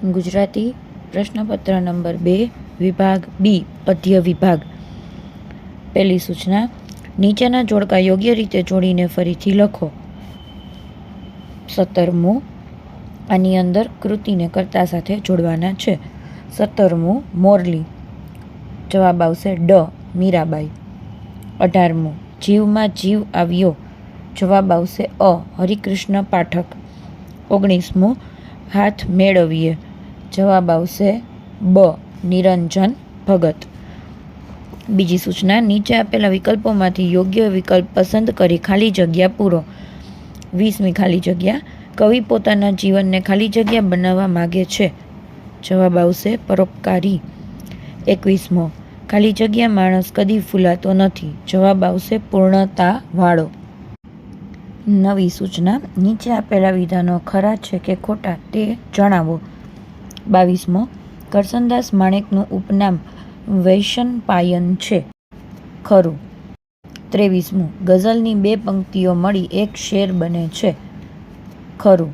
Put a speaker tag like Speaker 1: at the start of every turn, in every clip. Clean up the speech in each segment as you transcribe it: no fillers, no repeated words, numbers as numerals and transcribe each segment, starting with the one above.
Speaker 1: ગુજરાતી પ્રશ્નપત્ર નંબર 2 વિભાગ બી પદ્ય વિભાગ. પહેલી સૂચના, નીચેના જોડકા યોગ્ય રીતે જોડીને ફરીથી લખો. 17મું, આની અંદર કૃતિને કર્તા સાથે જોડવાના છે. 17મું મોરલી, જવાબ આવશે ડ મીરાબાઈ. 18મું જીવમાં જીવ આવ્યો, જવાબ આવશે અ હરિકૃષ્ણ પાઠક. 19મું હાથ મેળવીએ, જવાબ આવશે બ નિરંજન ભગત. બીજી સૂચના, નીચે આપેલા વિકલ્પોમાંથી યોગ્ય વિકલ્પ પસંદ કરી ખાલી જગ્યા પૂરો. 20મી ખાલી જગ્યા, કવિ પોતાના જીવનને ખાલી જગ્યા બનાવવા માગે છે, જવાબ આવશે પરોપકારી. 21મો ખાલી જગ્યા, માણસ કદી ફૂલાતો નથી, જવાબ આવશે પૂર્ણતા વાળો. નવી સૂચના, નીચે આપેલા વિધાનો ખરા છે કે ખોટા તે જણાવો. 22મો કરસનદાસ માણેકનું ઉપનામ વૈશંપાયન છે, ખરું. 23મું ગઝલની 2 પંક્તિઓ મળી એક શેર બને છે, ખરું.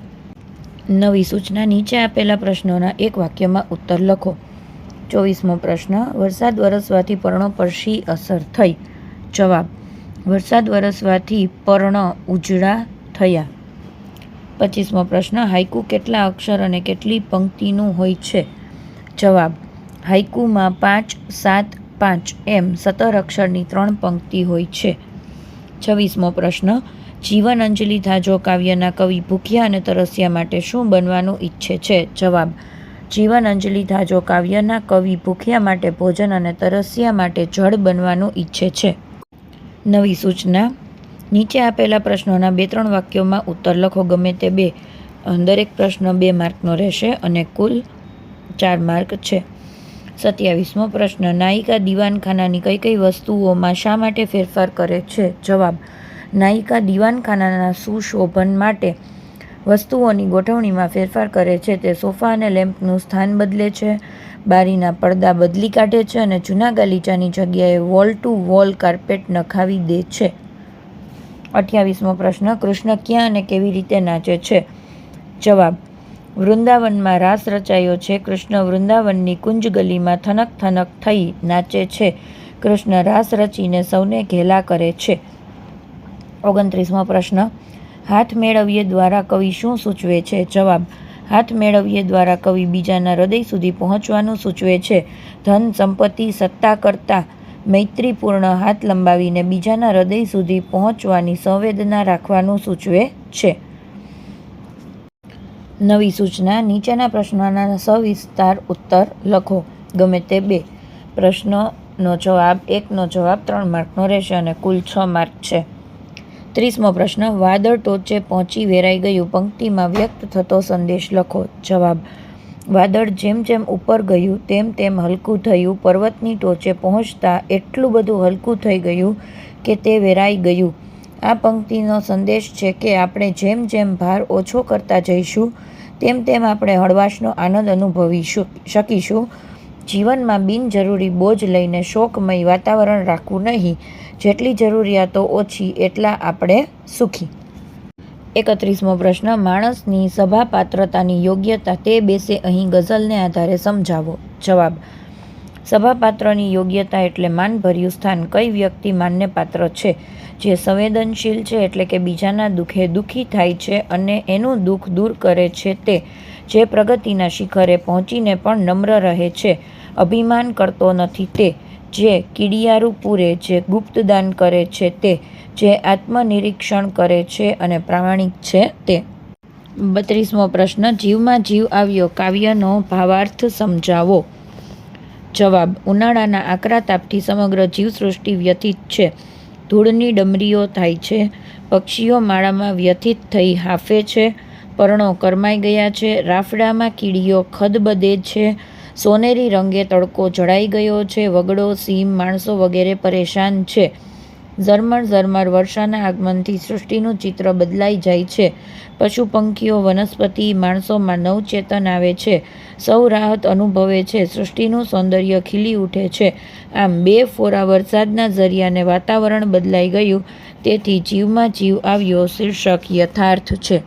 Speaker 1: નવી સૂચના, નીચે આપેલા પ્રશ્નોના એક વાક્યમાં ઉત્તર લખો. 24મો પ્રશ્ન, વરસાદ વરસવાથી પર્ણો પર શી અસર થઈ, જવાબ વરસાદ વરસવાથી પર્ણ ઉજળા થયા. 25મો પ્રશ્ન, હાઇકુ કેટલા અક્ષર અને કેટલી પંક્તિનું હોય છે, જવાબ હાઇકુમાં 5, 7, 5 એમ 17 અક્ષરની 3 પંક્તિ હોય છે. 26મો પ્રશ્ન, જીવન અંજલિ ધાજો કાવ્યના કવિ ભૂખ્યા અને તરસ્યા માટે શું બનવાનું ઈચ્છે છે, જવાબ જીવન અંજલિ ધાજો કાવ્યના કવિ ભૂખ્યા માટે ભોજન અને તરસ્યા માટે જળ બનવાનું ઈચ્છે છે. નવી સૂચના, નીચે આપેલા પ્રશ્નોના 2-3 વાક્યોમાં ઉત્તર લખો, ગમે તે 2. દરેક પ્રશ્ન 2 માર્કનો રહેશે અને કુલ 4 માર્ક છે. 27મો પ્રશ્ન, નાયિકા દીવાનખાનાની કઈ કઈ વસ્તુઓમાં શા માટે ફેરફાર કરે છે, જવાબ નાયિકા દીવાનખાનાના સુશોભન માટે વસ્તુઓની ગોઠવણીમાં ફેરફાર કરે છે. તે સોફા અને લેમ્પનું સ્થાન બદલે છે, બારીના પડદા બદલી કાઢે છે અને જૂના ગાલીચાની જગ્યાએ વોલ ટુ વોલ કાર્પેટ નખાવી દે છે. 28મો પ્રશ્ન, કૃષ્ણ ક્યાં અને કેવી રીતે નાચે છે, જવાબ વૃંદાવનમાં રાસ રચાયો છે, કૃષ્ણ વૃંદાવનની કુંજ ગલીમાં થનક થનક થઈ નાચે છે, કૃષ્ણ રાસ રચીને સૌને ઘેલા કરે છે. 29મો પ્રશ્ન, હાથ મેળવીએ દ્વારા કવિ શું સૂચવે છે, જવાબ હાથ મેળવીએ દ્વારા કવિ બીજાના હૃદય સુધી પહોંચવાનું સૂચવે છે, ધન સંપત્તિ સત્તા કરતાં મૈત્રીપૂર્ણ હાથ લંબાવીને બીજાના હૃદય સુધી પહોંચવાની સંવેદના રાખવાનું સૂચવે છે. નવી સૂચના, નીચેના પ્રશ્નોના સવિસ્તાર ઉત્તર લખો, ગમે તે 2. પ્રશ્નનો જવાબ 1નો જવાબ 3 માર્કનો રહેશે અને કુલ 6 માર્ક છે. 30મો પ્રશ્ન, વાદળ ટોચે પહોંચી વેરાઈ ગયું, પંક્તિમાં વ્યક્ત થતો સંદેશ લખો, જવાબ વાદળ જેમ જેમ ઉપર ગયું તેમ તેમ હલકું થયું, પર્વતની ટોચે પહોંચતા એટલું બધું હલકું થઈ ગયું કે તે વેરાઈ ગયું. આ પંક્તિનો સંદેશ છે કે આપણે જેમ જેમ ભાર ઓછો કરતા જઈશું તેમ તેમ આપણે હળવાશનો આનંદ અનુભવી શકીશું. જીવનમાં બિનજરૂરી બોજ લઈને શોકમય વાતાવરણ રાખવું નહીં, જેટલી જરૂરિયાતો ઓછી એટલા આપણે સુખી. 31મો પ્રશ્ન, માણસની સભાપાત્રતાની યોગ્યતા તે બેસે અહીં ગઝલને આધારે સમજાવો, જવાબ સભાપાત્રની યોગ્યતા એટલે માનભર્યું સ્થાન. કઈ વ્યક્તિ માનને પાત્ર છે, જે સંવેદનશીલ છે એટલે કે બીજાના દુઃખે દુઃખી થાય છે અને એનું દુઃખ દૂર કરે છે, તે જે પ્રગતિના શિખરે પહોંચીને પણ નમ્ર રહે છે, અભિમાન કરતો નથી, તે જે કીડિયારું પૂરે, જે ગુપ્તદાન કરે છે, તે જે આત્મનિરીક્ષણ કરે છે અને પ્રામાણિક છે, તે. 32મો પ્રશ્ન, જીવમાં જીવ આવ્યો કાવ્યનો ભાવાર્થ સમજાવો, જવાબ ઉનાળાના આકરા તાપથી સમગ્ર જીવસૃષ્ટિ વ્યથિત છે, ધૂળની ડમરીઓ થાય છે, પક્ષીઓ માળામાં વ્યથિત થઈ હાફે છે, પર્ણો કરમાઈ ગયા છે, રાફડામાં કીડીઓ ખદબદે છે, સોનેરી રંગે તડકો જળાઈ ગયો છે, વગડો સીમ માણસો વગેરે પરેશાન છે, ઝરમર ઝરમર વર્ષાના આગમનથી સૃષ્ટિનું ચિત્ર બદલાઈ જાય છે, પશુ પંખીઓ વનસ્પતિ માણસોમાં નવચેતન આવે છે, સૌ રાહત અનુભવે છે, સૃષ્ટિનું સૌંદર્ય ખીલી ઉઠે છે. આમ 2 ફોરા વરસાદના ઝરિયાને વાતાવરણ બદલાઈ ગયું, તેથી જીવમાં જીવ આવ્યો શીર્ષક યથાર્થ છે.